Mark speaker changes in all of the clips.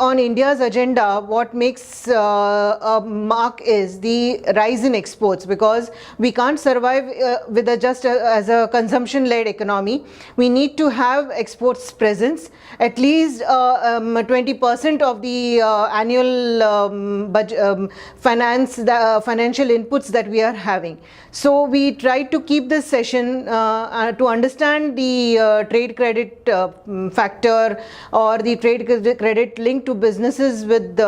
Speaker 1: on India's agenda, what makes a mark is the rise in exports, because we can't survive with as a consumption-led economy. We need to have exports presence, at least 20% of the annual financial inputs that we are having. So we tried to keep this session to understand the trade credit factor or the trade credit linked to businesses with the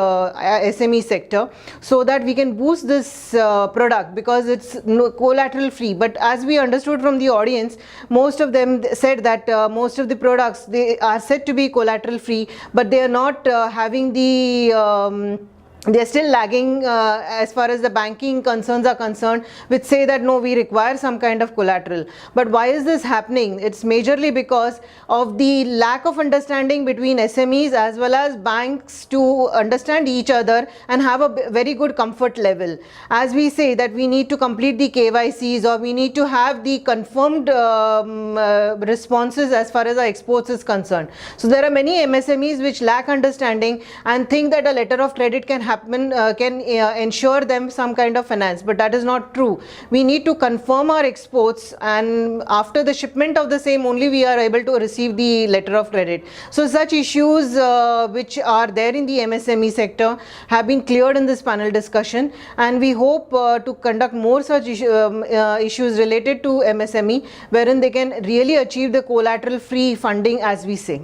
Speaker 1: SME sector, so that we can boost this product, because it's collateral free. But as we understood from the audience, most of them said that most of the products, they are said to be collateral free, but they are not having the they're still lagging as far as the banking concerns are concerned, which say that no, we require some kind of collateral. But why is this happening? It's majorly because of the lack of understanding between SMEs as well as banks to understand each other and have a very good comfort level. As we say that we need to complete the KYCs, or we need to have the confirmed responses as far as our exports is concerned. So there are many MSMEs which lack understanding and think that a letter of credit can ensure them some kind of finance, but that is not true. We need to confirm our exports, and after the shipment of the same only we are able to receive the letter of credit. So such issues which are there in the MSME sector have been cleared in this panel discussion, and we hope to conduct more such issues related to MSME, wherein they can really achieve the collateral free funding, as we say.